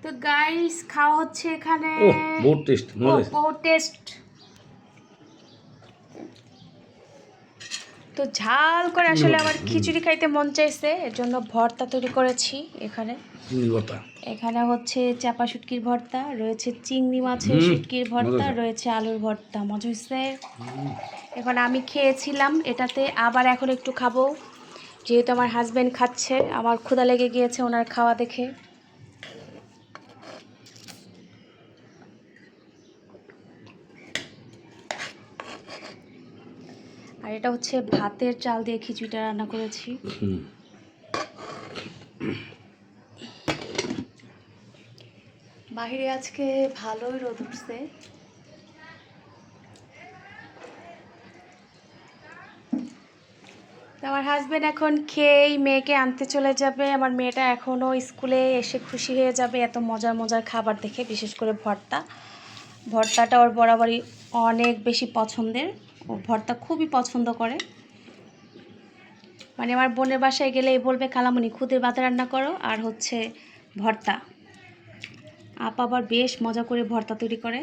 তো গাইস খাওয়া হচ্ছে এখানে বহুত টেস্ট বহুত টেস্ট। তো ঝাল করে আসলে আমার খিচুড়ি খাইতে মন চাইছে, এর জন্য ভর্তা তৈরি করেছি। এখানে হচ্ছে চাপা শুটকির ভর্তা, রয়েছে চিংড়ি মাছের শুটকির ভর্তা, রয়েছে আলুর ভর্তা। মজা হয়েছে। এখন আমি খেয়েছিলাম এটাতে, আবার এখন একটু খাবো, যেহেতু আমার হাজবেন্ড খাচ্ছে, আমার ক্ষুধা লেগে গিয়েছে ওনার খাওয়া দেখে। আর এটা হচ্ছে ভাতের চাল দিয়ে খিচুড়িটা রান্না করেছি। বাহিরে আজকে ভালোই রোদ উঠছে। আমার হাজবেন্ড এখন খেয়েই মেয়েকে আনতে চলে যাবে। আমার মেয়েটা এখনও স্কুলে এসে খুশি হয়ে যাবে এত মজার মজার খাবার দেখে, বিশেষ করে ভর্তাটা ওর বরাবরই অনেক বেশি পছন্দের। ও ভর্তা খুবই পছন্দ করে। মানে আমার বোনের বাসায় গেলেই বলবে খালামণি খুদের ভাত রান্না করো আর হচ্ছে ভর্তা। আপা আবার বেশ মজা করে ভর্তা তৈরি করে।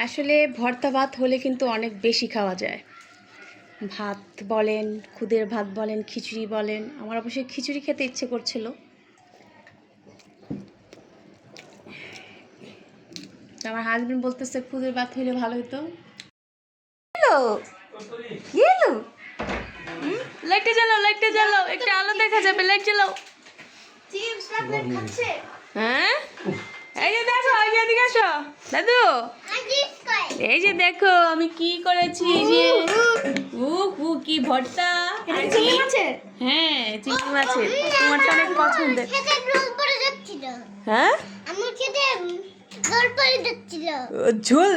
আসলে ভর্তা ভাত হলে কিন্তু অনেক বেশি খাওয়া যায়। ভাত বলেন, খুদের ভাত বলেন, খিচুড়ি বলেন। আমার অবশ্যই খিচুড়ি খেতে ইচ্ছে করছিল। আমার হাজবেন্ড বলতেছে খুদের ভাত হইলে ভালো হতো। লাইটটা জ্বালাও, একটা আলো দেখা যাবে, লাইট জ্বালাও। হ্যাঁ, এই যে দেখো, এই যে এদিকে আসো দাদু, এই যে দেখো আমি কি করেছি। যে কি ভর্তা, হ্যাঁ চিংড়ি মাছের, তোমারটা অনেক পছন্দের। হ্যাঁ ঝোল,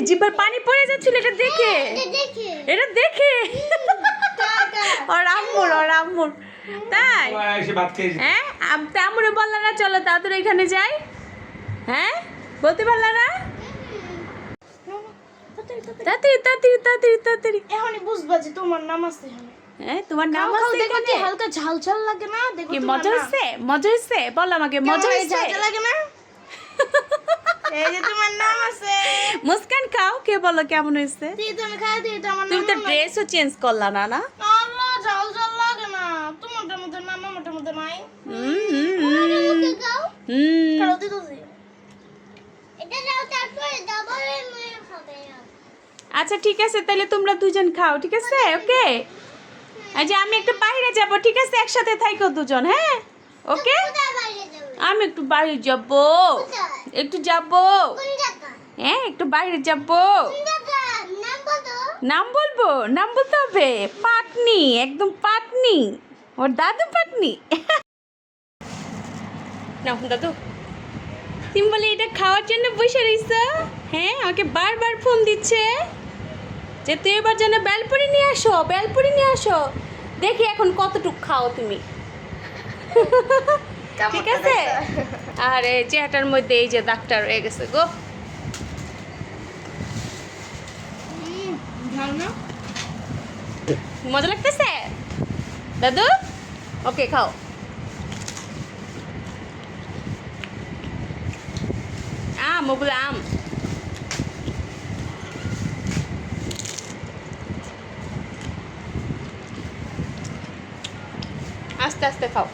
জিভার পানি পড়ে যাচ্ছিল এটা দেখে, ওর আম্মুর তাই। হ্যাঁ আম্মুরে বললা না চলো তাড়াতাড়ি এখানে যাই? হ্যাঁ বলতে পারলা না? তাড়াতাড়ি এখনই বুঝবা যে তোমার নাম আছে। হ্যাঁ তোমার নাম আছে এখানে। হালকা ঝাল ঝাল লাগে না? দেখো কি মজা হচ্ছে বল আমাকে, মজা হচ্ছে লাগে না? এই যে তোমার নাম আছে। মুস্কান খাও, কে বলো কেমন হয়েছে? তুমি খাই দিই তো আমার নাম। তুমি তো ড্রেসও চেঞ্জ করলা না? না আল্লাহ ঝাল ঝাল লাগে না। তোমারটার মধ্যে নাম আমারটার মধ্যে নাই। খাও দিদি। এটা দাও তারপরে ডাবলে মেরে খাবে। আচ্ছা ঠিক আছে, তাহলে তোমরা দুজন খাও, ঠিক আছে? ওকে, আচ্ছা আমি একটু বাইরে যাব, ঠিক আছে? একসাথে থাইকো দুজন, হ্যাঁ ওকে? আমি একটু বাইরে যাব, হ্যাঁ একটু বাইরে যাব। নাম বলতে হবে? পাটনি, একদম পাটনি, ওর দাদু পাটনি। না দাদু, তুমি বলে এটা খাওয়ার জন্য বসে রইছ? হ্যাঁ আমাকে বারবার ফোন দিচ্ছে যে তুই এবার যেন বেলপুরি নিয়ে আসো। দেখি এখন কতটুকু খাও তুমি। ঠিক আছে? আর এই চেহারাটার মধ্যে এই যে দাগটা রয়ে গেছে গো। মজা লাগতেছে দাদু? ওকে খাও। ওগুলো আম। আস্তে আস্তে খাও।